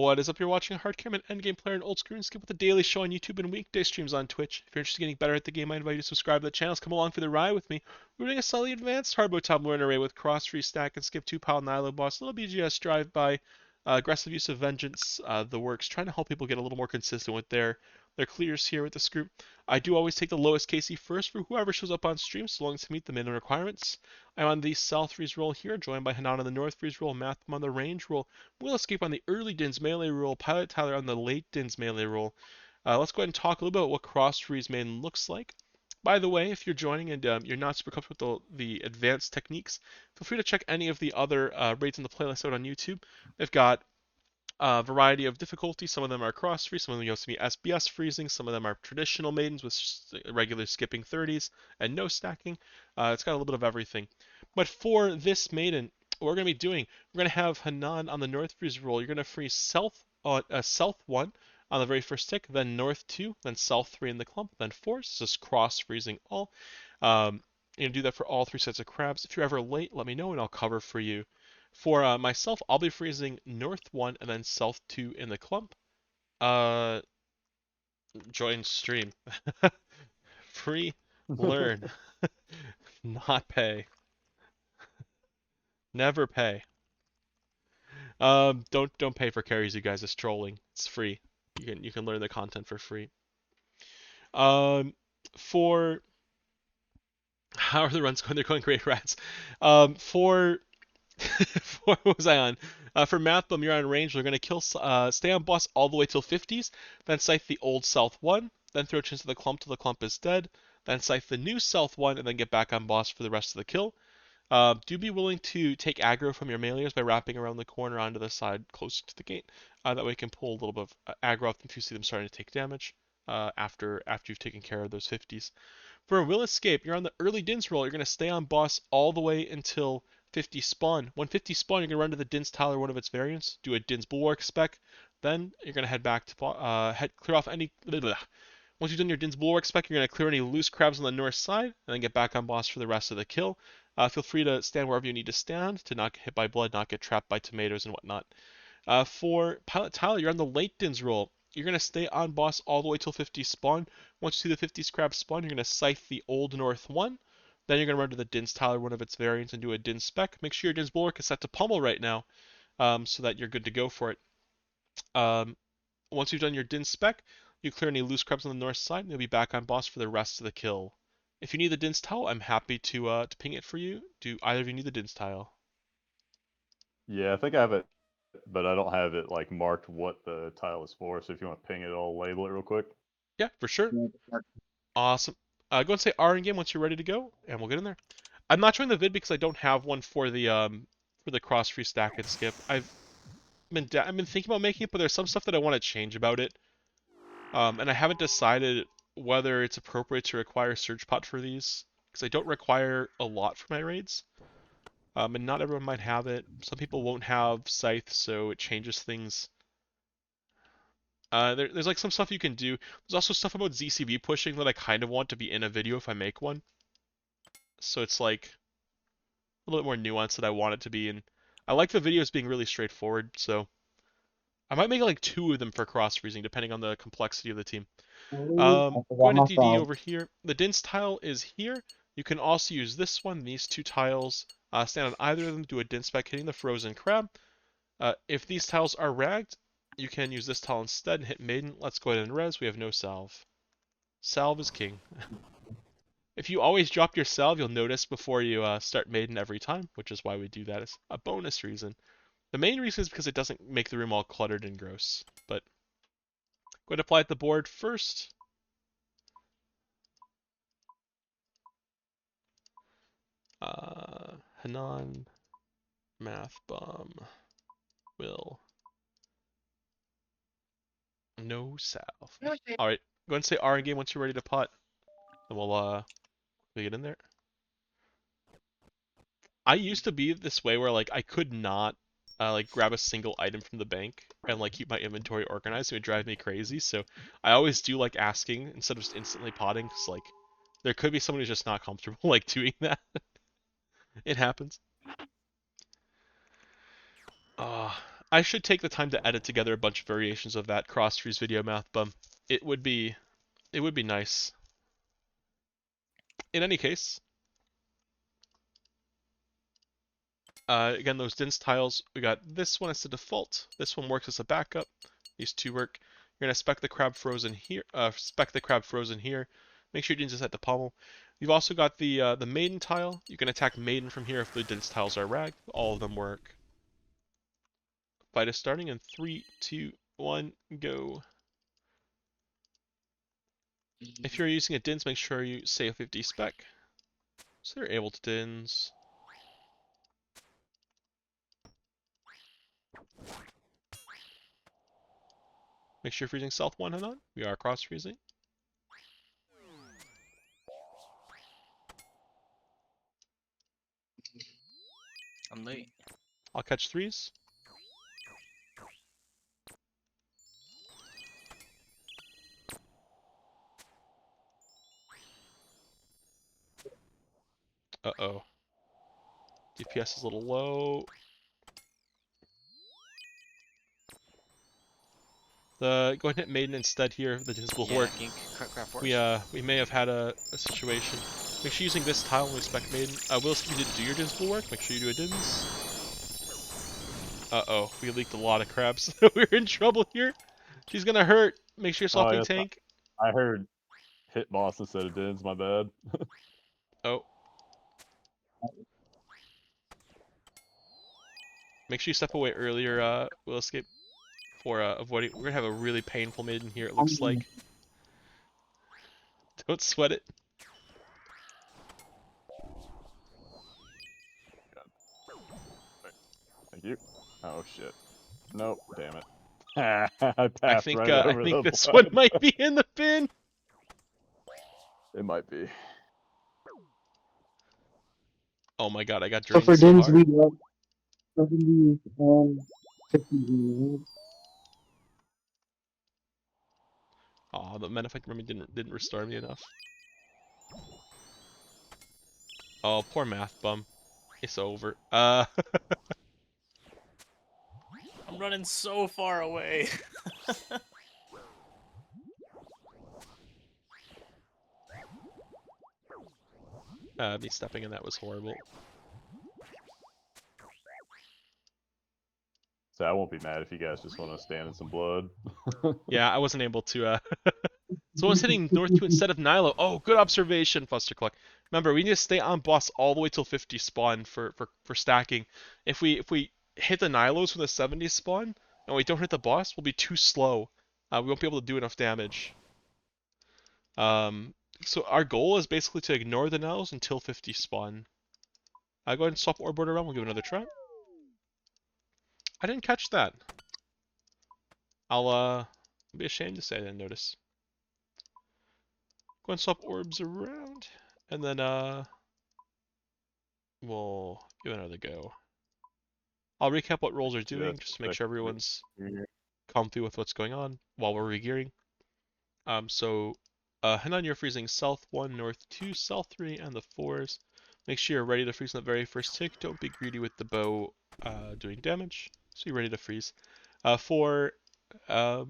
What is up? You're watching a hardcam and endgame player and old screen skip with a daily show on YouTube and weekday streams on Twitch. If you're interested in getting better at the game, I invite you to subscribe to the channels. Come along for the ride with me. We're doing a slightly advanced hardbo top learn array with cross free stack and skip 2 pile Nilo boss, little BGS drive by, aggressive use of vengeance, the works, trying to help people get a little more consistent with their clears here with this group. I do always take the lowest KC first for whoever shows up on stream, so long as to meet the minimum requirements. I'm on the south freeze roll here, joined by Hanan on the north freeze roll, Math on the range roll, Will Escape on the early Dins melee roll, Pilot Tyler on the late Dins melee roll. Let's go ahead and talk a little bit about what cross freeze main looks like. By the way, if you're joining and you're not super comfortable with the advanced techniques, feel free to check any of the other raids in the playlist out on YouTube. They've got a variety of difficulties. Some of them are cross free, some of them you have to be SBS freezing, some of them are traditional maidens with regular skipping 30s and no stacking. It's got a little bit of everything. But for this maiden, what we're going to be doing, we're going to have Hanan on the north freeze roll. You're going to freeze south 1 on the very first tick, then north 2, then south 3 in the clump, then 4. So this is cross freezing all. You're going to do that for all 3 sets of crabs. If you're ever late, let me know and I'll cover for you. For myself, I'll be freezing north 1 and then south 2 in the clump. Join stream. Free, learn, not pay. Never pay. Don't pay for carries, you guys. It's trolling. It's free. You can learn the content for free. For how are the runs going? They're going great, rats. For what was I on? For Math Bum, you're on range. We're going to stay on boss all the way till 50s, then scythe the old South 1, then throw chins to the clump till the clump is dead, then scythe the new South 1, and then get back on boss for the rest of the kill. Do be willing to take aggro from your melees by wrapping around the corner onto the side closer to the gate. That way you can pull a little bit of aggro off them if you see them starting to take damage after you've taken care of those 50s. For a Will Escape, you're on the early Dins roll. You're going to stay on boss all the way until 50 spawn. When 50 spawn, you're going to run to the Dins Tower, one of its variants, do a Dins Bulwark spec. Then you're going to head back to clear off any. Blah, blah. Once you've done your Dins Bulwark spec, you're going to clear any loose crabs on the north side, and then get back on boss for the rest of the kill. Feel free to stand wherever you need to stand to not get hit by blood, not get trapped by tomatoes and whatnot. For Pilot Tyler, you're on the late Dins roll. You're going to stay on boss all the way till 50 spawn. Once you see the 50 crab spawn, you're going to scythe the old north 1. Then you're going to run to the Dins Tyler, one of its variants, and do a Dins spec. Make sure your Dins Bulwark is set to pummel right now so that you're good to go for it. Once you've done your Dins spec, you clear any loose crabs on the north side, and you'll be back on boss for the rest of the kill. If you need the Dins tile, I'm happy to ping it for you. Do either of you need the Dins tile? Yeah, I think I have it, but I don't have it like marked what the tile is for. So if you want to ping it, I'll label it real quick. Yeah, for sure. Awesome. Go and say R in game once you're ready to go, and we'll get in there. I'm not showing the vid because I don't have one for the cross free stack and skip. I've been thinking about making it, but there's some stuff that I want to change about it. And I haven't decided whether it's appropriate to require Surge Pot for these, because I don't require a lot for my raids. And not everyone might have it. Some people won't have Scythe, so it changes things. There's like some stuff you can do. There's also stuff about ZCV pushing that I kind of want to be in a video if I make one. So it's like a little bit more nuanced that I want it to be. And I like the videos being really straightforward, so I might make like 2 of them for cross freezing, depending on the complexity of the team. I forgot Going to my DD phone. over here. The Dins tile is here. You can also use this one, these 2 tiles. Stand on either of them, do a Dins spec hitting the frozen crab. If these tiles are ragged, you can use this tile instead and hit maiden. Let's go ahead and res. We have no salve. Salve is king. If you always drop your salve, you'll notice before you start maiden every time, which is why we do that as a bonus reason. The main reason is because it doesn't make the room all cluttered and gross. But go ahead and apply at the board first. Hanan, Math Bum, Will, no salve. Alright, go ahead and say R in game once you're ready to pot. And we'll get in there. I used to be this way where like I could not like grab a single item from the bank and like keep my inventory organized. It would drive me crazy. So I always do like asking instead of just instantly potting, because like there could be someone who's just not comfortable like doing that. It happens. I should take the time to edit together a bunch of variations of that cross freeze video math bum. It would be it would be nice. In any case, again, those dense tiles, we got this one as the default. This one works as a backup. These two work. You're gonna spec the crab frozen here. Make sure you didn't just set the pommel. You've also got the maiden tile. You can attack maiden from here if the dense tiles are ragged. All of them work. Fight is starting in 3, 2, 1, go. If you're using a dins, make sure you say a 50 spec. So they're able to dins. Make sure you're freezing stealth 1 and on. We are cross freezing. I'm late. I'll catch 3s. Uh-oh. DPS is a little low. Go ahead and hit maiden instead here. The dins will work. Gink, crap force. We may have had a situation. Make sure you're using this tile when we spec maiden. Will, if you didn't do your dins will work, make sure you do a dins. Uh-oh, we leaked a lot of crabs. We're in trouble here. She's gonna hurt. Make sure you're Oh, swapping yes, tank. I heard hit boss instead of dins. My bad. Oh. Make sure you step away earlier, Will escape for avoiding. We're gonna have a really painful maiden here, it looks like. Don't sweat it. Thank you. Oh shit. Nope. Damn it. I passed I think right I over think the this blood. one might be in the bin. It might be. Oh my god, I got So drained for so Dins, hard. we got 70 and 50. Aw, the Menifite Mummy didn't restore me enough. Oh, poor math bum. It's over. I'm running so far away. Me stepping in that was horrible. So I won't be mad if you guys just want to stand in some blood. Yeah, I wasn't able to, Someone's hitting North 2 instead of Nilo. Oh, good observation, Fustercluck. Remember, we need to stay on boss all the way till 50 spawn for stacking. If we hit the Nilos with a 70 spawn, and we don't hit the boss, we'll be too slow. We won't be able to do enough damage. So our goal is basically to ignore the Nilos until 50 spawn. Go ahead and swap Orb Border around, we'll give it another try. I didn't catch that. I'll be ashamed to say I didn't notice. Go and swap orbs around, and then we'll give it another go. I'll recap what roles are doing just to make sure everyone's comfy with what's going on while we're regearing. So Hanan, you're freezing South 1, North 2, South 3, and the 4s. Make sure you're ready to freeze on the very first tick. Don't be greedy with the bow doing damage. So you're ready to freeze. For Math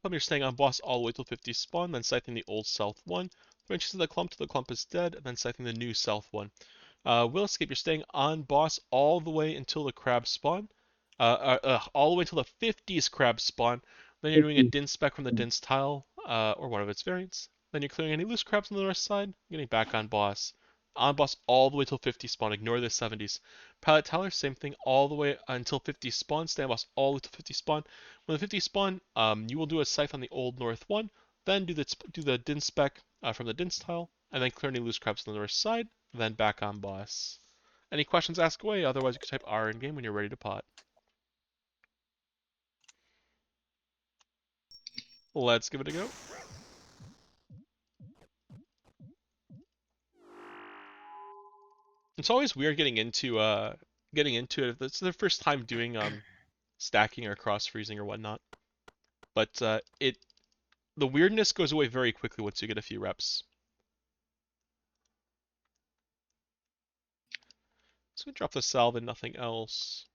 Bum, you're staying on boss all the way till 50 spawn, then scything the old South 1. 3 inches to the clump till the clump is dead, and then scything the new South 1. Will Escape, you're staying on boss all the way until the crabs spawn. All the way until the 50s crabs spawn. Then you're doing a Din spec from the Din's tile, or one of its variants. Then you're clearing any loose crabs on the north side, getting back on boss. On boss all the way till 50 spawn, ignore the 70s. Pilot Tyler, same thing all the way until 50 spawn, stay on boss all the way till 50 spawn. When the 50 spawn, you will do a scythe on the old north one, then do the Din spec from the Din's tile, and then clear any loose crabs on the north side, then back on boss. Any questions, ask away, otherwise you can type R in game when you're ready to pot. Let's give it a go. It's always weird getting into it if it's their first time doing stacking or cross freezing or whatnot. But the weirdness goes away very quickly once you get a few reps. So we drop the salve and nothing else.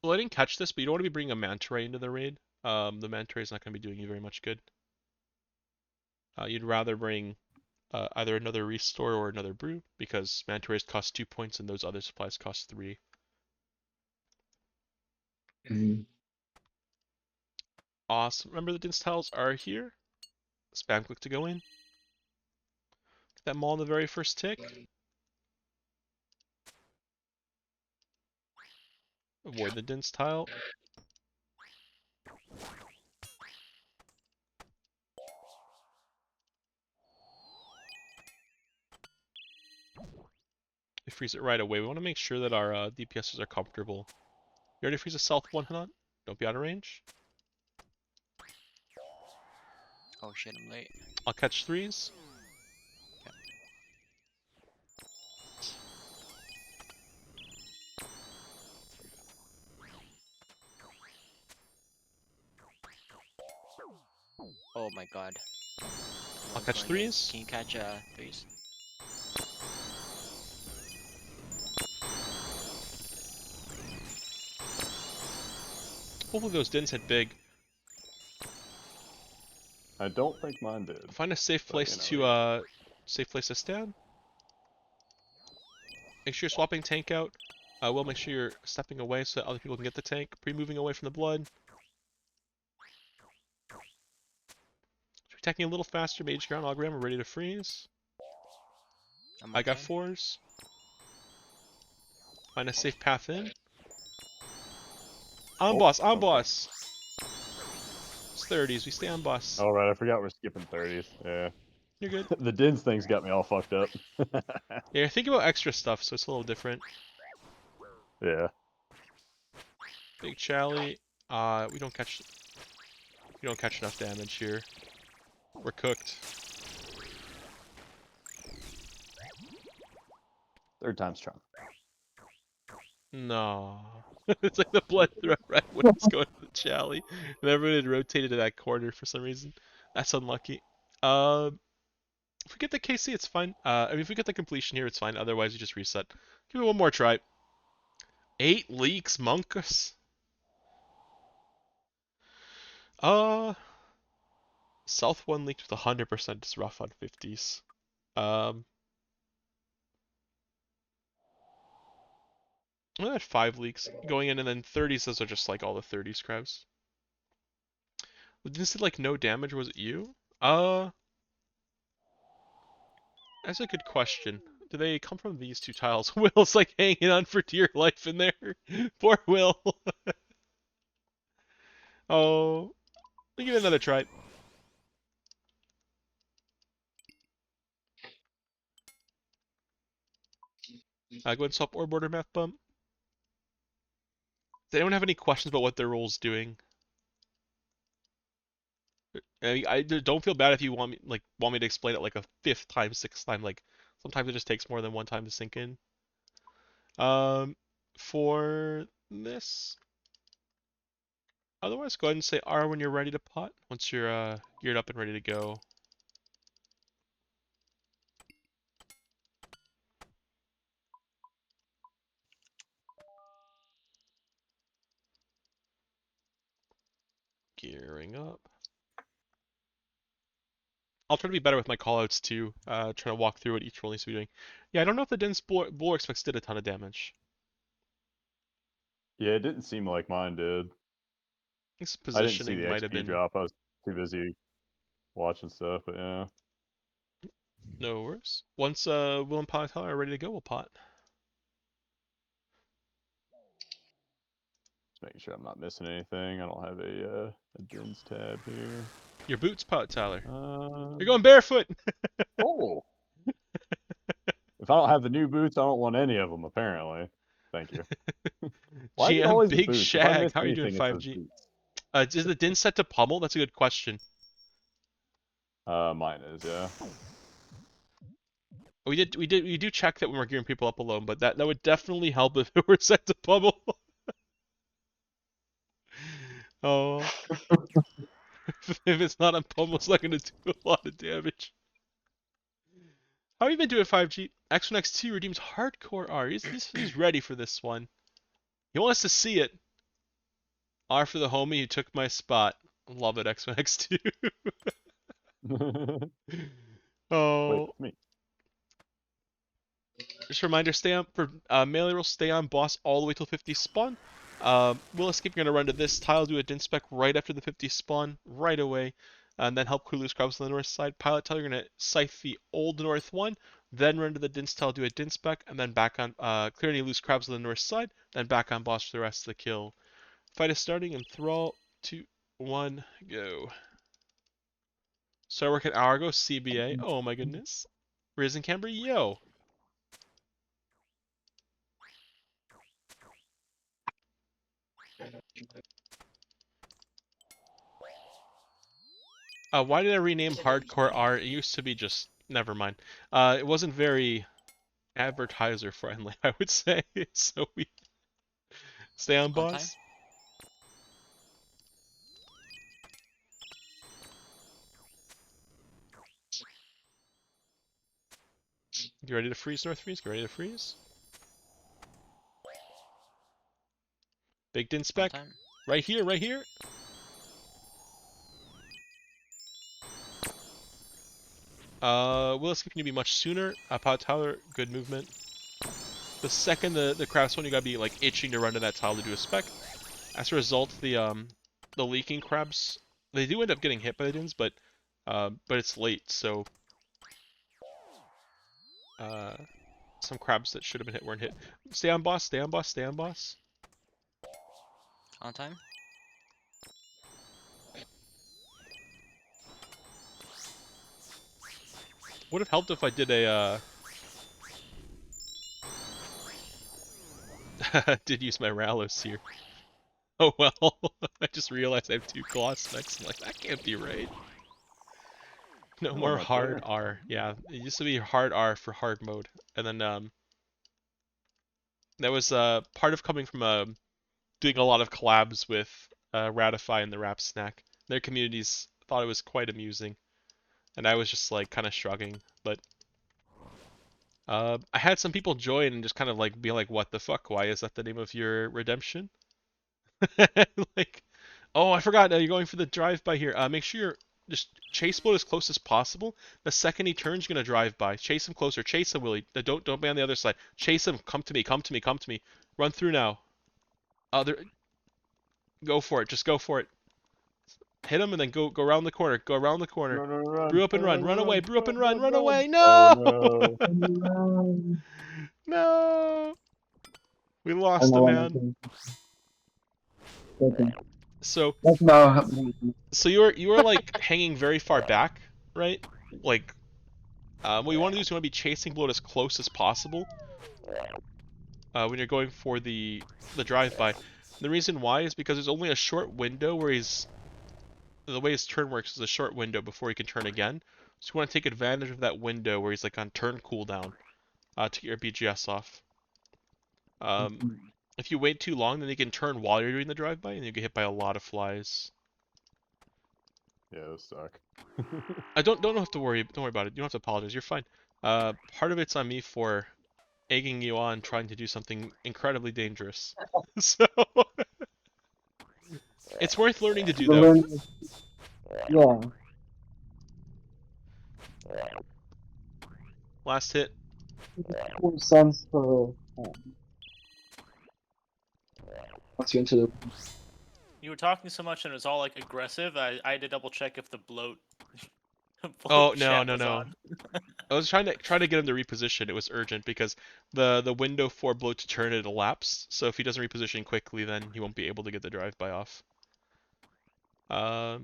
Well, I didn't catch this, but you don't want to be bringing a manta ray into the raid. The manta ray is not going to be doing you very much good. You'd rather bring either another restore or another brew, because manta rays cost 2 points and those other supplies cost 3. Awesome. Remember the dinse tiles are here. Spam click to go in. Get that maul on the very first tick. Avoid the dinse tile. We freeze it right away. We want to make sure that our DPSs are comfortable. You already freeze a south one, Hanan? Don't be out of range. Oh shit, I'm late. I'll catch 3s. Oh my god. I'll catch 3s. Can you catch 3s? Hopefully those dins hit big. I don't think mine did. Find a safe But, place you know, to stand. Make sure you're swapping tank out. Will make sure you're stepping away so that other people can get the tank. Pre-moving away from the blood. Attacking a little faster. Mage ground hologram. We're ready to freeze. I got 4s. Find a safe path in. On boss. On okay. boss. It's 30s. We stay on boss. All right, I forgot we're skipping 30s. Yeah. You're good. The Dins thing's got me all fucked up. Yeah, think about extra stuff, so it's a little different. Yeah. Big Chally. We don't catch enough damage here. We're cooked. Third time's charm. No. It's like the blood throw right when it's going to the Chally. And everyone had rotated to that corner for some reason. That's unlucky. If we get the KC, it's fine. I mean, if we get the completion here, it's fine. Otherwise, you just reset. Give it one more try. 8 leaks, Monkus. South 1 leaked with 100% is rough on 50s. I had 5 leaks going in, and then 30s, those are just like all the 30s crabs. Didn't say like no damage, was it you? That's a good question. Do they come from these two tiles? Will's like hanging on for dear life in there. Poor Will. Oh, let me give it another try. Go ahead and swap orb order map bump. Does anyone have any questions about what their role's doing? I don't feel bad if you want me to explain it like a 5th time, 6th time. Like sometimes it just takes more than one time to sink in. For this. Otherwise, go ahead and say R when you're ready to pot. Once you're geared up and ready to go. Gearing up. I'll try to be better with my callouts too. Try to walk through what each role needs to be doing. Yeah, I don't know if the Dense Buller Expects did a ton of damage. Yeah, it didn't seem like mine did. I think I didn't see positioning the might have XP been drop. I was too busy watching stuff, but yeah. no worse. Once Will and Pot are ready to go, we'll pot. Just making sure I'm not missing anything. I don't have a Dins tab here. Your boots, Pot Tyler. You're going barefoot. Oh. If I don't have the new boots, I don't want any of them, apparently. Thank you. Why is it GM always the Big boots? If I Shag. miss How are you doing, anything, it's those 5G? boots. Is the Din set to pummel? That's a good question. Mine is, yeah. We do check that when we're gearing people up alone, but that would definitely help if it were set to pummel. Oh. If it's not on pummel, it's not gonna do a lot of damage. How have you been doing 5G? X1X2 redeems hardcore R. He's ready for this one. He wants to see it. R for the homie who took my spot. Love it, X1X2. Wait, Oh, it's me. just a reminder, stay on for melee roll, stay on boss all the way till 50 spawn. Will Escape, you're gonna run to this tile, do a din spec right after the 50 spawn, right away, and then help crew loose crabs on the north side. Pilot tile, you're gonna scythe the old north one, then run to the din tile, do a din spec, and then back on clear any loose crabs on the north side, then back on boss for the rest of the kill. Fight is starting in 3, 2, 1, go. Start working Argo, CBA. Oh my goodness. Risen Camber, yo. Why did I rename Hardcore R? It used to be just, never mind. It wasn't very advertiser friendly, I would say. So we stay on, On time. boss. You ready to freeze, North Freeze? Get ready to freeze. Big din On spec. time. Right here, right here. Will Escape can be much sooner. Pod Tower, good movement. The second the crafts one, you gotta be like itching to run to that tile to do a spec. As a result, the leaking crabs, they do end up getting hit by the dins, but it's late, so some crabs that should have been hit weren't hit. Stay on, boss. Stay on, boss. Stay on, boss. On time. Would have helped if I did a did use my Ralos here. Oh well, I just realized I have 2 claw specs. I'm like, that can't be right. No Oh, more much hard better. R. Yeah, it used to be hard R for hard mode, and then that was part of coming from doing a lot of collabs with Ratify and the Rap Snack. Their communities thought it was quite amusing, and I was just like kind of shrugging. But I had some people join and just kind of like be like, "What the fuck? Why is that the name of your redemption?" Like, oh, I forgot. You're going for the drive-by here. Make sure you're just chase boat as close as possible. The second he turns, you're gonna drive by. Chase him closer. Chase him, Willie. Don't be on the other side. Chase him. Come to me. Come to me. Come to me. Run through now. There. Go for it. Just go for it. Hit him and then go around the corner. Go around the corner. Run, run, run, Brew up and run. run, Run away. run, Brew up and run, run. run, Run run. away. Oh No. no. No. We I lost don't a know what man. I'm thinking. So That's not happening. you were like hanging very far back, right? Like what you want to do is you want to be chasing bloat as close as possible when you're going for the drive-by. The reason why is because there's only a short window where the way his turn works is a short window before he can turn again. So you want to take advantage of that window where he's like on turn cooldown to get your BGS off. If you wait too long, then he can turn while you're doing the drive-by and you get hit by a lot of flies. Yeah, those suck. I don't have to worry. Don't worry about it. You don't have to apologize. You're fine. Part of it's on me for egging you on, trying to do something incredibly dangerous. So it's worth learning to do, The though. learning, yeah. Last hit. Cool sense for once you enter the You were talking so much and it was all like aggressive. I had to double check if the bloat. Oh bloat no chat no was no! on. I was trying to get him to reposition. It was urgent because the window for bloat to turn had elapsed. So if he doesn't reposition quickly, then he won't be able to get the drive-by off. I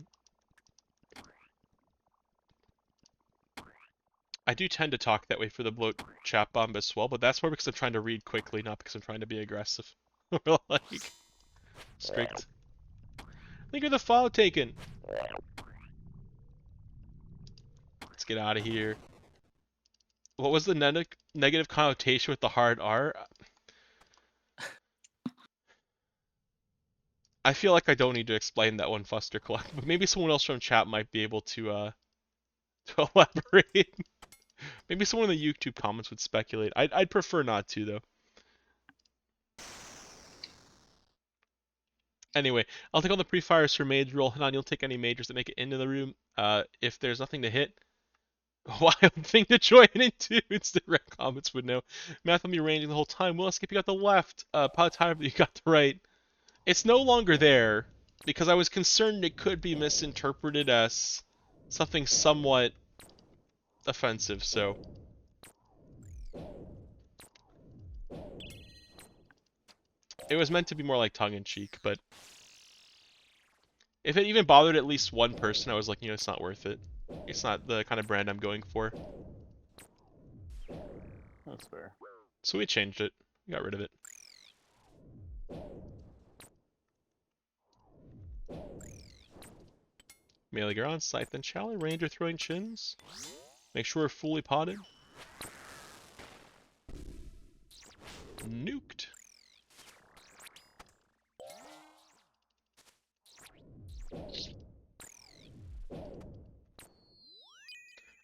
do tend to talk that way for the bloat chat bomb as well, but that's more because I'm trying to read quickly, not because I'm trying to be aggressive. Or like strict. Think of the file taken. Let's get out of here. What was the negative connotation with the hard R? I feel like I don't need to explain that one, Fuster Cluck, but maybe someone else from chat might be able to to elaborate. Maybe someone in the YouTube comments would speculate. I'd prefer not to though. Anyway, I'll take all the pre-fires for mage roll. Hanan, you'll take any majors that make it into the room. If there's nothing to hit, wild thing to join into. Instant red comments would know. Math will be ranging the whole time. Will Skip, you got the left. Tyler, you got the right. It's no longer there because I was concerned it could be misinterpreted as something somewhat offensive. So it was meant to be more like tongue-in-cheek, but if it even bothered at least one person, I was like, it's not worth it. It's not the kind of brand I'm going for. That's fair. So we changed it. We got rid of it. Melee gear on, Scythe and Chally, Ranger throwing chins. Make sure we're fully potted. Nuked.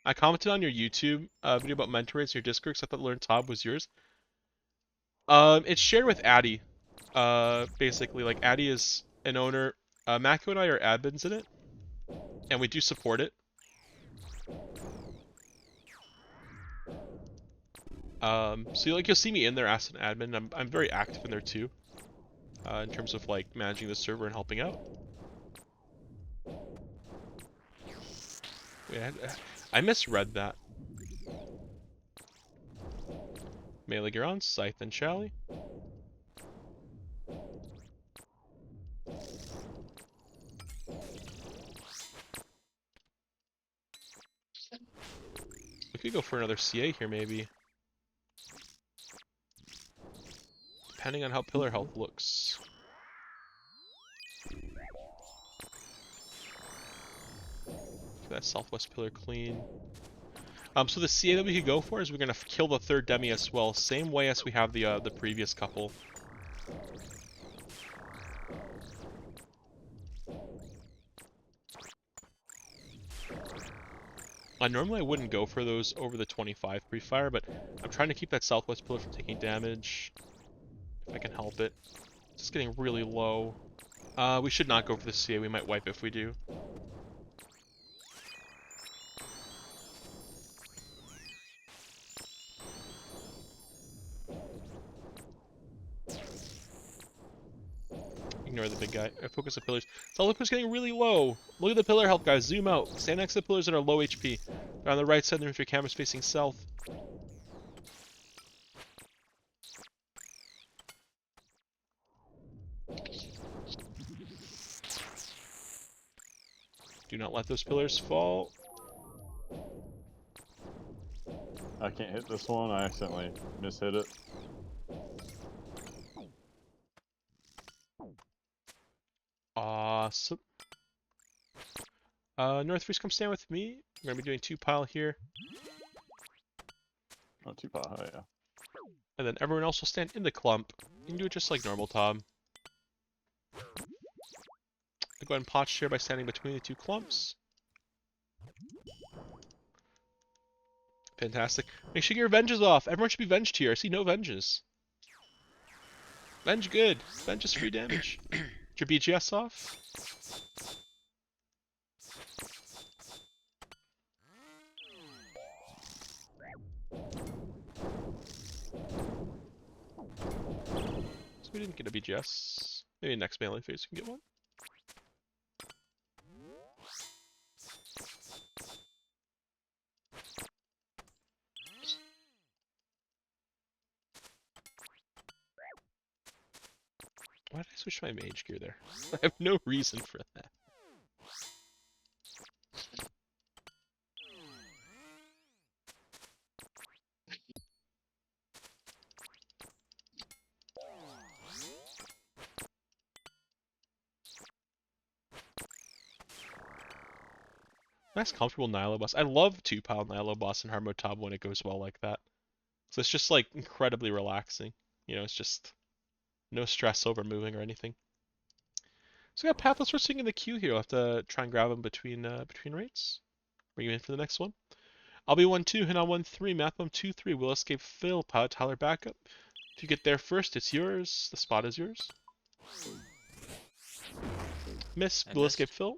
I commented on your YouTube video about mentor rates in your Discord because I thought Learn Tab was yours. It's shared with Addy. Basically, like Addy is an owner. Mako and I are admins in it, and we do support it. So you'll see me in there as an admin. I'm very active in there too, in terms of like managing the server and helping out. Wait, I misread that. Melee gear on, Scythe and Chally. We could go for another CA here maybe. Depending on how pillar health looks. Get that southwest pillar clean. So the CA that we could go for is we're gonna kill the third demi as well, same way as we have the previous couple. Normally I wouldn't go for those over the 25 pre-fire, but I'm trying to keep that southwest pillar from taking damage. If I can help it. It's just getting really low. We should not go for the CA, we might wipe if we do. Ignore the big guy. I focus the pillars. Solid getting really low. Look at the pillar health, guys. Zoom out. Stand next to the pillars that are low HP. They're on the right side of the room if your camera's facing south. Do not let those pillars fall. I can't hit this one. I accidentally mishit it. Awesome. North Freeze, come stand with me. We're gonna be doing 2-pile here. Oh, 2-pile, oh yeah. And then everyone else will stand in the clump. You can do it just like normal, Tom. I go ahead and pot share by standing between the two clumps. Fantastic. Make sure your venges off. Everyone should be venged here. I see no venges. Venge good. Venge is free damage. Is your BGS off? So we didn't get a BGS. Maybe next melee phase we can get one. Why did I switch my mage gear there? I have no reason for that. Nice comfortable Nihilo boss. I love 2-pile Nihilo boss in hard mode top when it goes well like that. So it's just like incredibly relaxing. It's just no stress over moving or anything. So we got Pathless Roasting in the queue here. I'll have to try and grab him between rates. Bring him in for the next one. I'll be 1-2, Hanan 1-3, Mathbum 2-3, Will Escape Phil, Pilot Tyler backup. If you get there first, it's yours. The spot is yours. Miss. I Will escape missed. fill.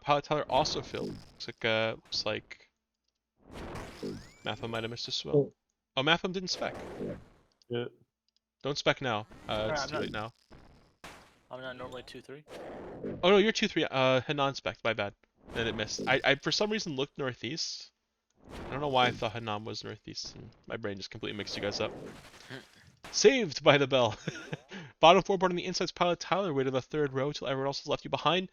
Pilot Tyler also filled. Looks like Matham might have missed a swell. Oh, Matham didn't spec. Yeah. Don't spec now. It's I'm too not- late now. I'm not normally 2-3. Oh no, you're 2-3. Hanan spec. My bad. Then it missed. I for some reason looked northeast. I don't know why I thought Hanan was northeast. And my brain just completely mixed you guys up. Saved by the bell. Bottom four board on the inside's Pilot Tyler. Wait on the third row till everyone else has left you behind.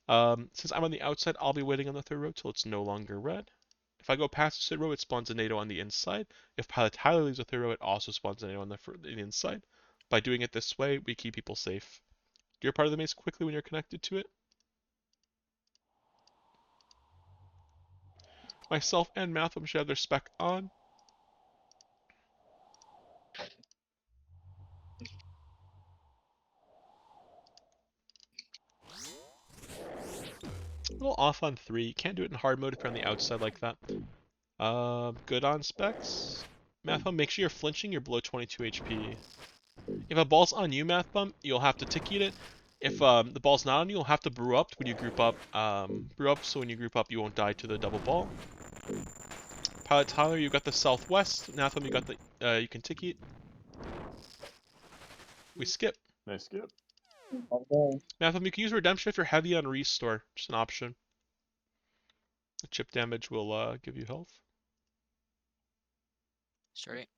Since I'm on the outside, I'll be waiting on the third row till it's no longer red. If I go past the third row, it spawns a NATO on the inside. If Pilot Tyler leaves the third row, it also spawns a NATO on the inside. By doing it this way, we keep people safe. Do your part of the maze quickly when you're connected to it. Myself and Matham should have their spec on. A little off on 3. You can't do it in hard mode if you're on the outside like that. Good on specs. Mathbum, make sure you're flinching. You're below 22 HP. If a ball's on you, Mathbum, you'll have to tick it. If the ball's not on you, you'll have to brew up when you group up. Brew up so when you group up, you won't die to the double ball. Pilot Tyler, you got the southwest. Mathbum, you got the you can tick it. We skip. Nice skip. Okay. Mathbum, you can use redemption if you're heavy on restore. Just an option. The chip damage will give you health. Straight.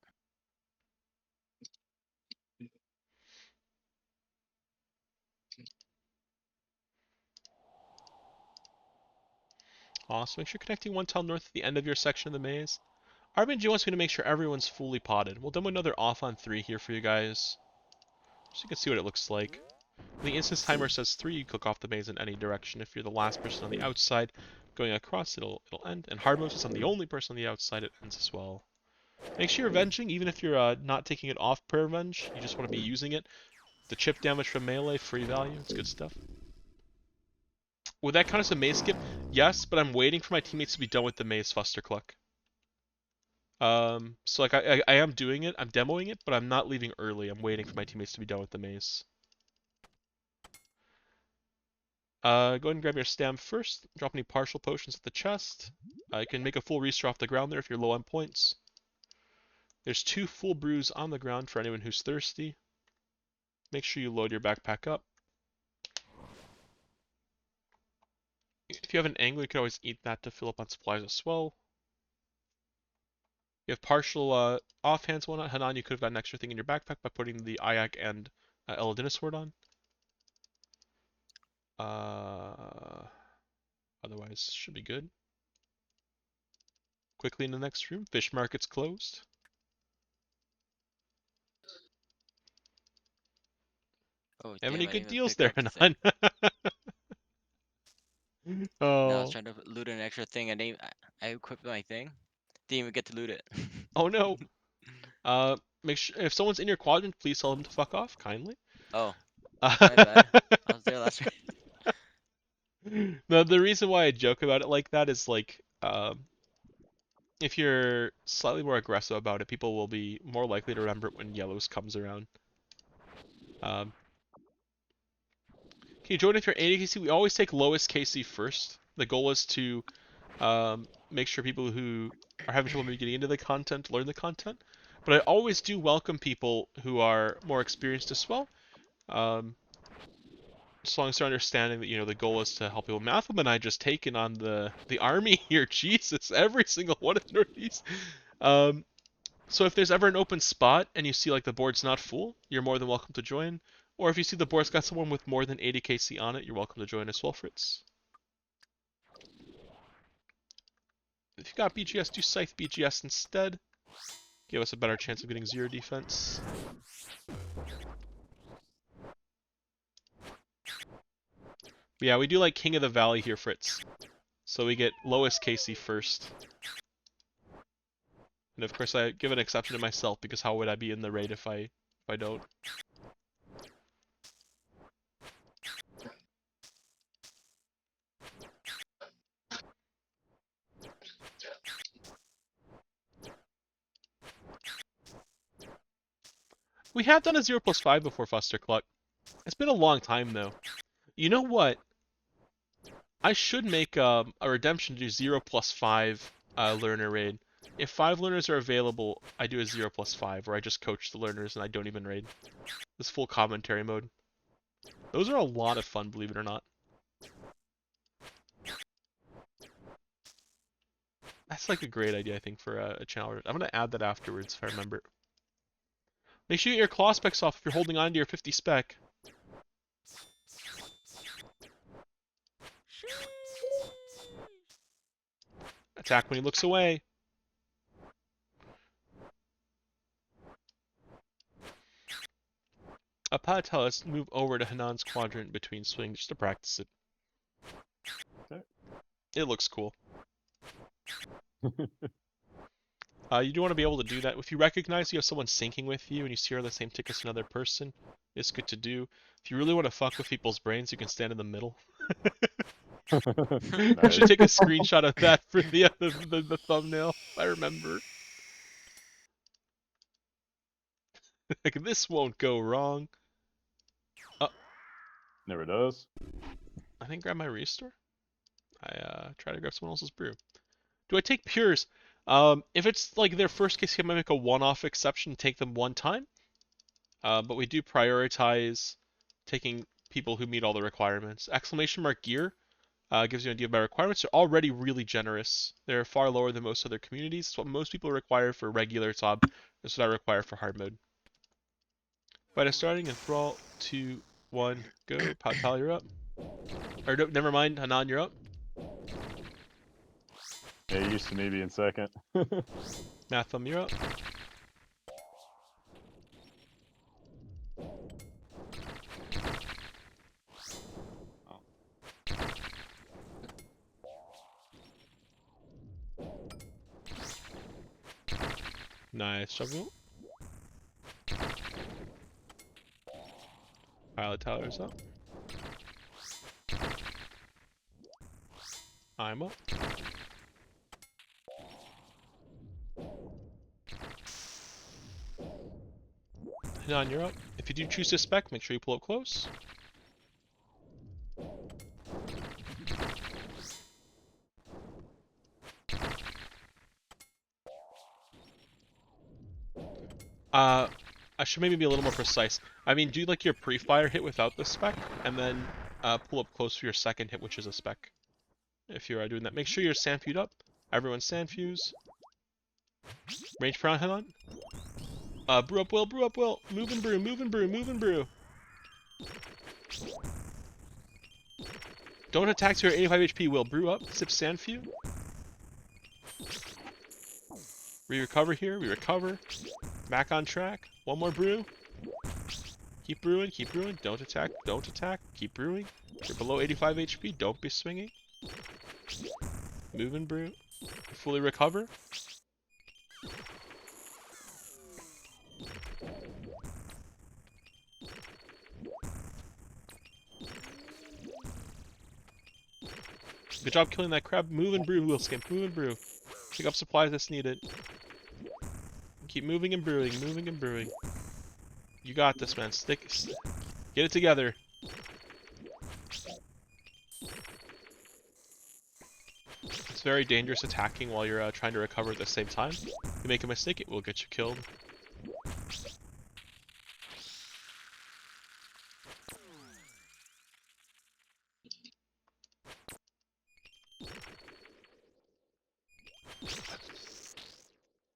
Awesome. Make sure you're connecting one tile north at the end of your section of the maze. RBNG wants me to make sure everyone's fully potted. We'll demo another off on 3 here for you guys, so you can see what it looks like. When the instance timer says 3, you click off the maze in any direction. If you're the last person on the outside going across, it'll end. And hard mode, since I'm the only person on the outside, it ends as well. Make sure you're avenging, even if you're not taking it off per revenge. You just want to be using it. The chip damage from melee, free value. It's good stuff. Would that count as a maze skip? Yes, but I'm waiting for my teammates to be done with the maze Fustercluck. So like I am doing it, I'm demoing it, but I'm not leaving early. I'm waiting for my teammates to be done with the maze. Go ahead and grab your stam first. Drop any partial potions at the chest. You can make a full restore off the ground there if you're low on points. There's 2 full brews on the ground for anyone who's thirsty. Make sure you load your backpack up. If you have an angler, you can always eat that to fill up on supplies as well. You have partial offhands and whatnot. Hanan, you could have got an extra thing in your backpack by putting the Ayak and Eladina sword on. Otherwise, should be good. Quickly in the next room. Fish market's closed. Oh Have damn! any I good didn't even deals pick there, up the thing. Hanan? No, I was Oh. trying to loot an extra thing. I equipped my thing. Didn't even get to loot it. Oh no. Make sure if someone's in your quadrant, please tell them to fuck off kindly. Oh, my bad. I was there last week. No, the reason why I joke about it like that is like, if you're slightly more aggressive about it, people will be more likely to remember it when yellows comes around. Can you join if you're 80 KC? We always take lowest KC first. The goal is to make sure people who are having trouble maybe getting into the content learn the content. But I always do welcome people who are more experienced as well. As long as they're understanding that, the goal is to help people. Matham and I just taken on the army here. Jesus, every single one in Northeast. So if there's ever an open spot and you see like the board's not full, you're more than welcome to join. Or if you see the board's got someone with more than 80 KC on it, you're welcome to join as well, Fritz. If you got BGS, do Scythe BGS instead. Give us a better chance of getting 0 defense. But yeah, we do like King of the Valley here, Fritz. So we get lowest KC first. And of course I give an exception to myself because how would I be in the raid if I don't? We have done a 0+5 before, Fustercluck. It's been a long time though. You know what? I should make a redemption to do 0+5 learner raid. If 5 learners are available, I do a 0+5, where I just coach the learners and I don't even raid. This full commentary mode. Those are a lot of fun, believe it or not. That's like a great idea, I think, for a channel. I'm gonna add that afterwards if I remember. Make sure you get your claw specs off if you're holding on to your 50 spec. Attack when he looks away. Patel, let's move over to Hanan's quadrant between swings just to practice it. Okay. It looks cool. You do want to be able to do that. If you recognize you have someone syncing with you and you see her on the same tick as another person, it's good to do. If you really want to fuck with people's brains, you can stand in the middle. I should take a screenshot of that for the thumbnail, if I remember. Like, this won't go wrong. Never does. I think grab my restore. I try to grab someone else's brew. Do I take pures? If it's like their first case, I might make a one-off exception, take them one time. But we do prioritize taking people who meet all the requirements. Exclamation mark gear gives you an idea of my requirements. They're already really generous. They're far lower than most other communities. It's what most people require for regular top. That's what I require for hard mode. By starting in 3, 2, 1, go. Patal, you're up. Or no, never mind, Hanan, you're up. Yeah, used to me being second. Matham, you're up. Nice, Shovel. Pilot Tyler's up. I'm up. Hanan, you're up. If you do choose to spec, make sure you pull up close. I should maybe be a little more precise. I mean, do like your pre-fire hit without the spec, and then pull up close for your second hit, which is a spec. If you're doing that, make sure you're sandfewed up. Everyone sandfuse. Range per round, Hanan. Brew up, Will. Brew up, Will. Move and brew. Move and brew. Move and brew. Don't attack to your 85 HP, Will. Brew up. Sip sandfew. We recover here. We recover. Back on track. One more brew. Keep brewing. Keep brewing. Don't attack. Don't attack. Keep brewing. You're below 85 HP. Don't be swinging. Move and brew. Fully recover. Good job killing that crab. Move and brew, Will Skimp. Move and brew. Pick up supplies that's needed. Keep moving and brewing. Moving and brewing. You got this, man. Get it together. It's very dangerous attacking while you're trying to recover at the same time. If you make a mistake, it will get you killed.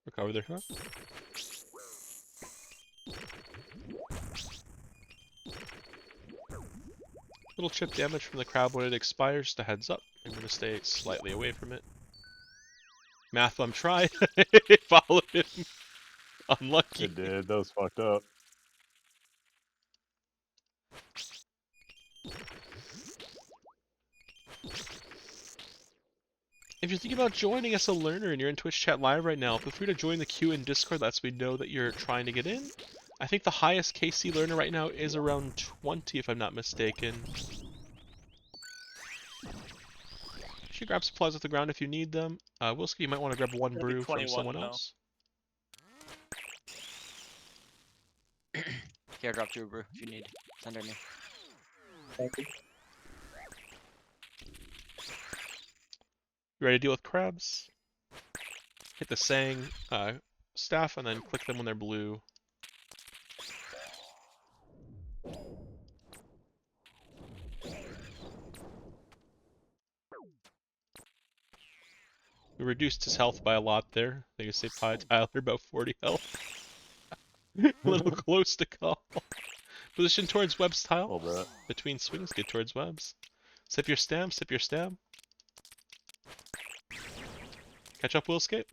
Recover there, huh? Little chip damage from the crab when it expires, just a heads up. I'm gonna stay slightly away from it. Matham tried. Followed him. Unlucky. It did. That was fucked up. If you're thinking about joining as a learner and you're in Twitch chat live right now, feel free to join the queue in Discord. Lets me know that you're trying to get in. I think the highest KC learner right now is around 20, if I'm not mistaken. You should grab supplies off the ground if you need them. Wilski, you might want to grab one brew from someone else. Here, drop 2 brew if you need. Send her me. Thank you. You ready to deal with crabs? Hit the Sang staff and then click them when they're blue. We reduced his health by a lot there. I think I saved Pie Tyler about 40 health. A little close to call. Position towards web's A tile. little bit. Between swings, get towards webs. Sip your stam, sip your stam. Catch up, will escape.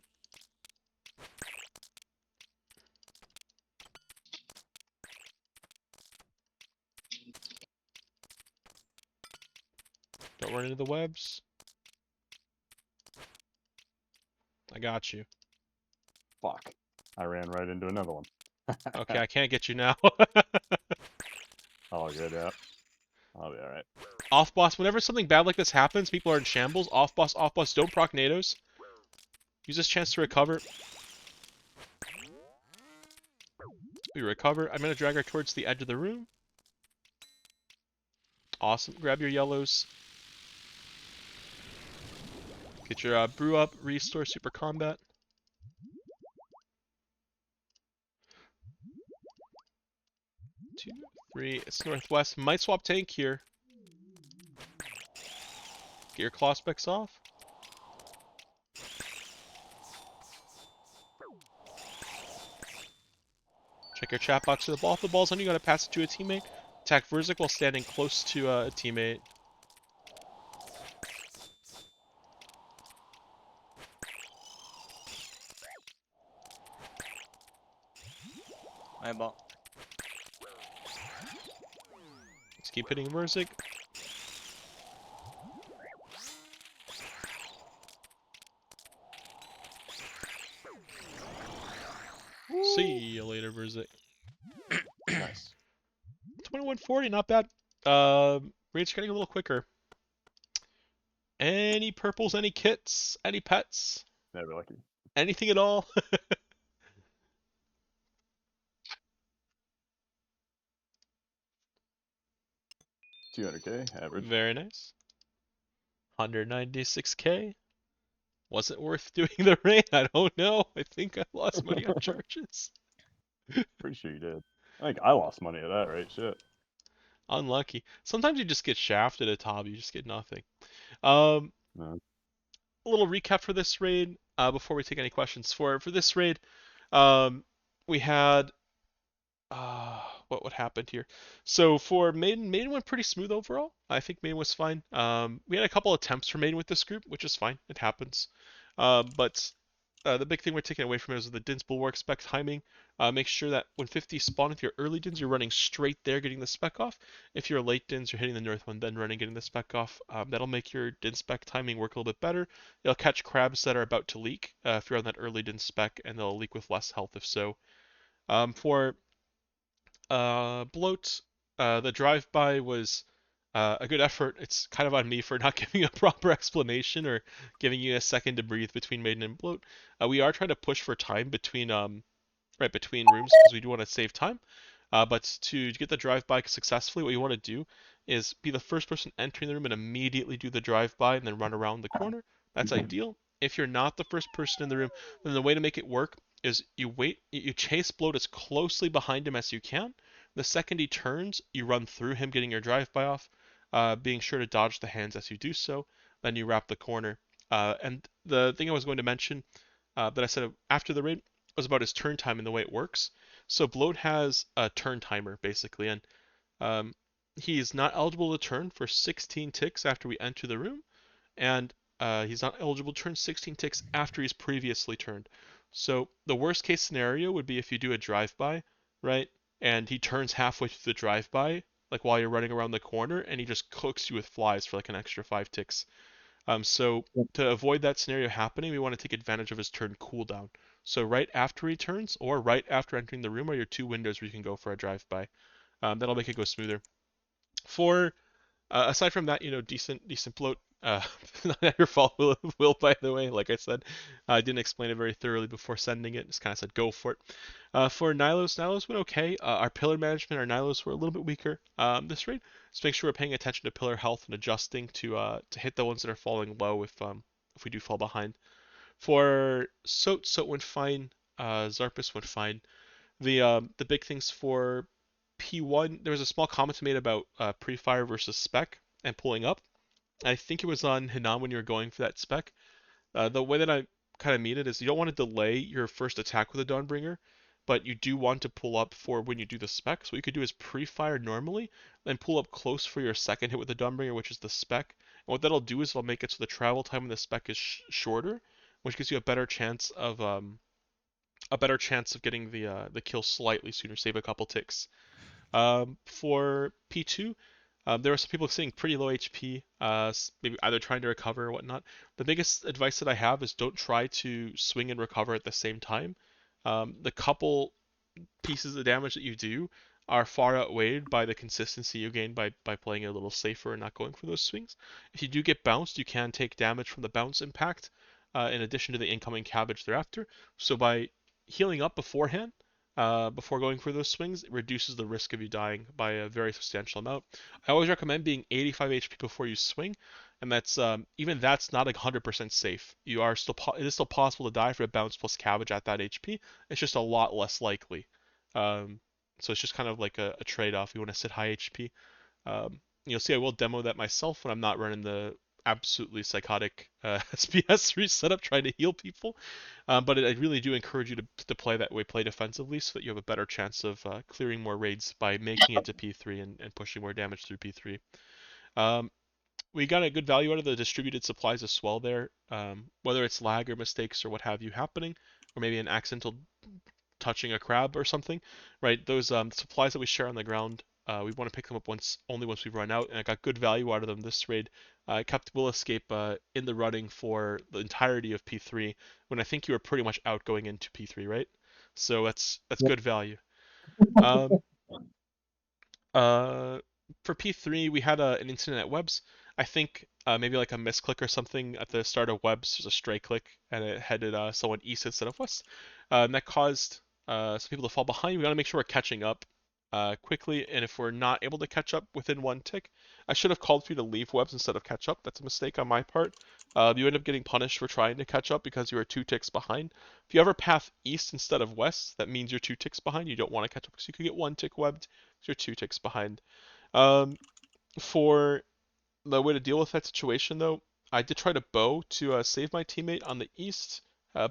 Don't run into the webs. I got you. Fuck. I ran right into another one. Okay, I can't get you now. All good, yeah. I'll be alright. Off boss, whenever something bad like this happens, people are in shambles. Off boss, don't proc nados. Use this chance to recover. We recover. I'm gonna drag her towards the edge of the room. Awesome. Grab your yellows. Get your brew up, restore super combat. Two, three. It's northwest. Might swap tank here. Get your claw specs off. Check your chat box for the ball. If the ball's on you, gotta pass it to a teammate. Attack Verzik while standing close to a teammate. My ball. Let's keep hitting Verzik. See you later, Verzik. Nice. 2140, not bad. Raid's getting a little quicker. Any purples, any kits, any pets, Never lucky. anything at all? 200k average. Very nice. 196k. Was it worth doing the raid? I don't know. I think I lost money on charges. Pretty sure you did. I think I lost money at that, right? Shit. Unlucky. Sometimes you just get shafted at top. You just get nothing. Um, No. a little recap for this raid before we take any questions. For this raid, we had what happened here? So for Maiden went pretty smooth overall. I think Maiden was fine. We had a couple attempts for Maiden with this group, which is fine. It happens. But the big thing we're taking away from it is the Din's Bulwark spec timing. Make sure that when 50 spawn with your early Dins, you're running straight there, getting the spec off. If you're late Dins, you're hitting the north one, then running, getting the spec off. That'll make your Din spec timing work a little bit better. It'll catch crabs that are about to leak if you're on that early Din spec, and they'll leak with less health if so. For Bloat, the drive-by was a good effort. It's kind of on me for not giving a proper explanation or giving you a second to breathe between Maiden and Bloat. We are trying to push for time between between rooms because we do want to save time. But to get the drive-by successfully, what you want to do is be the first person entering the room and immediately do the drive-by and then run around the corner. That's ideal. If you're not the first person in the room, then the way to make it work is you wait, you chase Bloat as closely behind him as you can. The second he turns, you run through him, getting your drive-by off, being sure to dodge the hands as you do so. Then you wrap the corner. And the thing I was going to mention that I said after the raid was about his turn time and the way it works. So Bloat has a turn timer basically, and he is not eligible to turn for 16 ticks after we enter the room, and he's not eligible to turn 16 ticks after he's previously turned. So the worst case scenario would be if you do a drive-by, right? And he turns halfway through the drive-by, like while you're running around the corner, and he just cooks you with flies for like an extra 5 ticks. So to avoid that scenario happening, we want to take advantage of his turn cooldown. So right after he turns, or right after entering the room, are your two windows where you can go for a drive-by. That'll make it go smoother. For aside from that, decent Bloat Uh, not your fault, Will, by the way. Like I said, I didn't explain it very thoroughly before sending it. Just kind of said go for it. For Nilos went okay. Our pillar management, our Nilos were a little bit weaker this raid. Just make sure we're paying attention to pillar health and adjusting to hit the ones that are falling low if we do fall behind. For Soat went fine. Zarpus went fine. The big things for P1, there was a small comment made about pre-fire versus spec and pulling up. I think it was on Hinan when you were going for that spec. The way that I kind of mean it is you don't want to delay your first attack with a Dawnbringer, but you do want to pull up for when you do the spec. So what you could do is pre-fire normally, then pull up close for your second hit with the Dawnbringer, which is the spec. And what that'll do is it'll make it so the travel time in the spec is shorter, which gives you a better chance of getting the kill slightly sooner, save a couple ticks. For P2, there were some people saying pretty low HP, maybe either trying to recover or whatnot. The biggest advice that I have is don't try to swing and recover at the same time. The couple pieces of damage that you do are far outweighed by the consistency you gain by playing it a little safer and not going for those swings. If you do get bounced, you can take damage from the bounce impact, in addition to the incoming cabbage thereafter. So by healing up beforehand, before going for those swings, it reduces the risk of you dying by a very substantial amount. I always recommend being 85 HP before you swing, and that's even that's not 100% safe. You are still it is still possible to die for a bounce plus cabbage at that HP. It's just a lot less likely. Um, so it's just kind of like a trade-off. You want to sit high HP. You'll see I will demo that myself when I'm not running the absolutely psychotic SPS3 setup trying to heal people. But I really do encourage you to play that way, play defensively, so that you have a better chance of clearing more raids by making it to P3 and pushing more damage through P3. We got a good value out of the distributed supplies as well there, whether it's lag or mistakes or what have you happening, or maybe an accidental touching a crab or something, right? Those supplies that we share on the ground, we want to pick them up only once we run out, and I got good value out of them this raid. I kept Will Escape in the running for the entirety of P3 when I think you were pretty much out going into P3, right? So that's Yep. good value. Um, uh, for P3, we had an incident at Webs. I think maybe like a misclick or something at the start of Webs. There's a stray click, and it headed someone east instead of west. And that caused some people to fall behind. We got to make sure we're catching up quickly, and if we're not able to catch up within one tick, I should have called for you to leave Webs instead of catch up. That's a mistake on my part. You end up getting punished for trying to catch up because you were 2 ticks behind. If you ever path east instead of west, that means you're 2 ticks behind. You don't want to catch up because you could get 1 tick webbed, so you're 2 ticks behind. For the way to deal with that situation, though, I did try to bow to save my teammate on the east,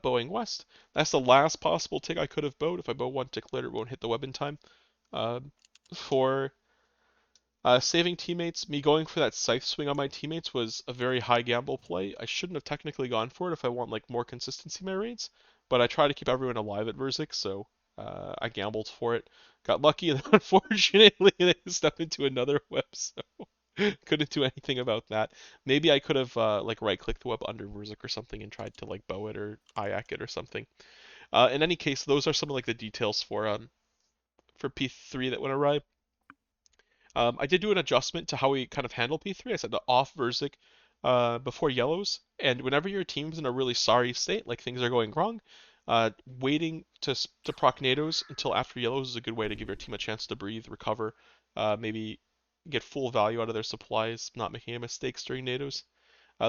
bowing west. That's the last possible tick I could have bowed. If I bow 1 tick later, it won't hit the web in time. For saving teammates, me going for that scythe swing on my teammates was a very high gamble play. I shouldn't have technically gone for it if I want like more consistency in my raids, but I try to keep everyone alive at Verzik, so I gambled for it. Got lucky, and unfortunately, they stepped into another web, so couldn't do anything about that. Maybe I could have like right-clicked the web under Verzik or something and tried to like bow it or IAC it or something. In any case, those are some of like the details for P3 that went awry. I did do an adjustment to how we kind of handle P3. I said to off Verzik before yellows, and whenever your team's in a really sorry state, like things are going wrong, waiting to proc NATOs until after yellows is a good way to give your team a chance to breathe, recover, maybe get full value out of their supplies, not making any mistakes during NATOs.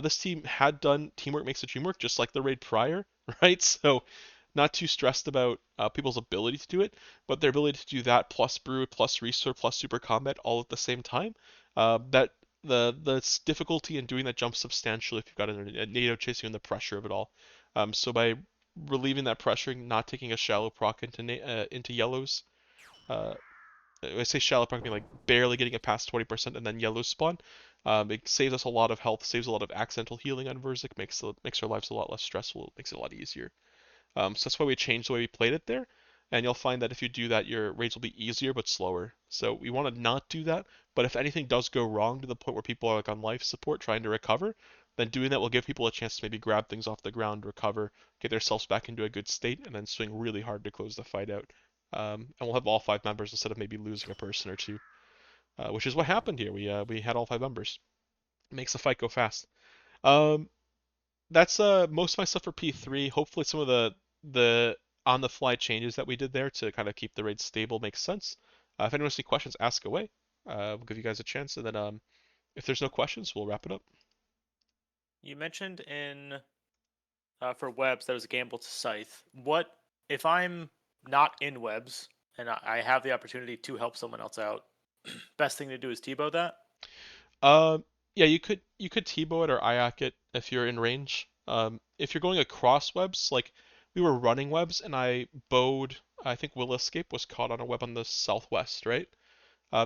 This team had done teamwork makes the dream work, just like the raid prior, right? So not too stressed about people's ability to do it, but their ability to do that plus brew, plus restore, plus super combat all at the same time. That the difficulty in doing that jumps substantially if you've got a NATO chasing you in the pressure of it all. So by relieving that pressure, not taking a shallow proc into yellows. I say shallow proc, I mean like barely getting it past 20% and then yellow spawn. It saves us a lot of health, saves a lot of accidental healing on Verzik, makes our lives a lot less stressful, makes it a lot easier. So that's why we changed the way we played it there. And you'll find that if you do that, your raids will be easier but slower. So we want to not do that. But if anything does go wrong to the point where people are like on life support trying to recover, then doing that will give people a chance to maybe grab things off the ground, recover, get themselves back into a good state, and then swing really hard to close the fight out. And we'll have all 5 members instead of maybe losing a person or two, which is what happened here. We had all 5 members. It makes the fight go fast. Um, that's most of my stuff for P3. Hopefully some of the on the fly changes that we did there to kind of keep the rates stable makes sense. If anyone has any questions, ask away. We'll give you guys a chance, and then if there's no questions, we'll wrap it up. You mentioned in for webs that was a gamble to scythe. What if I'm not in webs and I have the opportunity to help someone else out? Best thing to do is Tebow that. Um, yeah, you could T-bow it or IAC it if you're in range. If you're going across webs, like we were running webs and I bowed, I think Will Escape was caught on a web on the southwest, right?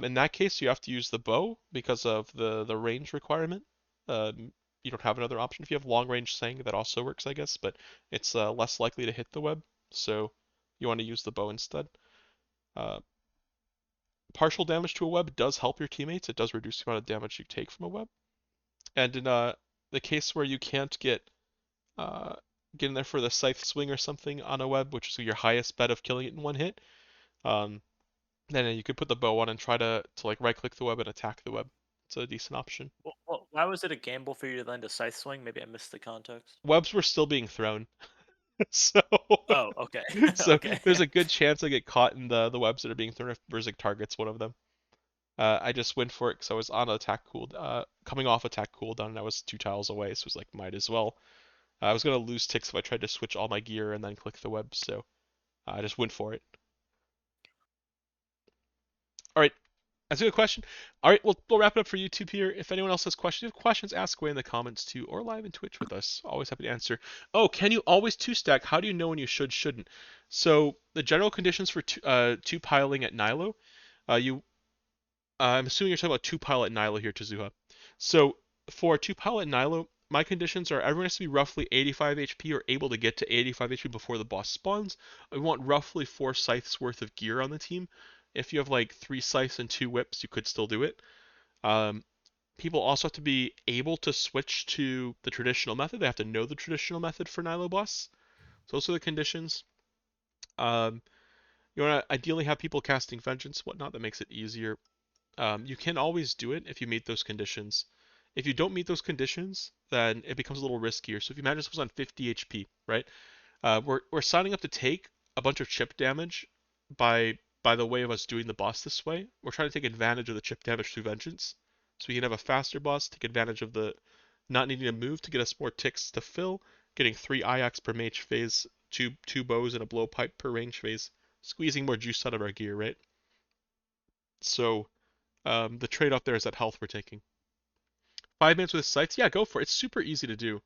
In that case, you have to use the bow because of the range requirement. You don't have another option. If you have long range Sang, that also works, I guess, but it's less likely to hit the web, so you want to use the bow instead. Uh, Partial damage to a web does help your teammates. It does reduce the amount of damage you take from a web. And in the case where you can't uh, get in there for the scythe swing or something on a web, which is your highest bet of killing it in one hit, um, then you could put the bow on and try to like right click the web and attack the web. It's a decent option. Well, why was it a gamble for you to land a scythe swing? Maybe I missed the context. Webs were still being thrown, so Oh, okay. so Okay. there's a good chance I get caught in the webs that are being thrown if Berserk targets one of them. I just went for it because I was on attack coming off attack cooldown, and I was 2 tiles away, so it was like might as well. I was gonna lose ticks if I tried to switch all my gear and then click the web, so I just went for it. All right, that's a good question. All right, we'll wrap it up for YouTube here. If anyone else has questions, if you have questions, ask away in the comments too, or live in Twitch with us. Always happy to answer. Oh, can you always two stack? How do you know when you shouldn't? So the general conditions for two piling at Nilo, I'm assuming you're talking about two pile at Nilo here, Tezuha. So for two pile at Nilo, my conditions are everyone has to be roughly 85 HP or able to get to 85 HP before the boss spawns. I want roughly 4 scythes worth of gear on the team. If you have like 3 scythes and 2 whips, you could still do it. Um, People also have to be able to switch to the traditional method. They have to know the traditional method for Nilo boss. So those are the conditions. Um, you want to ideally have people casting Vengeance, whatnot. That makes it easier. You can always do it if you meet those conditions. If you don't meet those conditions, then it becomes a little riskier. So if you imagine this was on 50 HP, right? We're signing up to take a bunch of chip damage by the way of us doing the boss this way. We're trying to take advantage of the chip damage through Vengeance. So we can have a faster boss, take advantage of the not needing to move to get us more ticks to fill, getting 3 IX per mage phase, two bows and a blowpipe per range phase, squeezing more juice out of our gear, right? So the trade-off there is that health we're taking. 5 minutes with sights, yeah, go for it. It's super easy to do.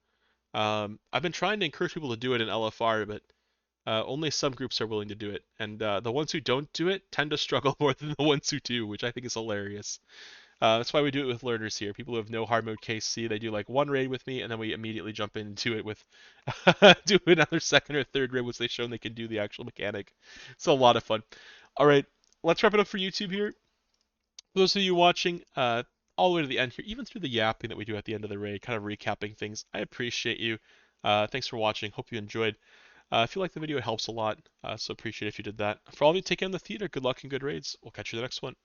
I've been trying to encourage people to do it in LFR, but only some groups are willing to do it, and the ones who don't do it tend to struggle more than the ones who do, which I think is hilarious. That's why we do it with learners here. People who have no hard mode KC, they do like one raid with me, and then we immediately jump into it with do another second or third raid once they've shown they can do the actual mechanic. It's a lot of fun. All right, let's wrap it up for YouTube here. For those of you watching, all the way to the end here, even through the yapping that we do at the end of the raid, kind of recapping things, I appreciate you. Thanks for watching. Hope you enjoyed. If you like the video, it helps a lot, so appreciate if you did that. For all of you taking in the theater, good luck and good raids. We'll catch you in the next one.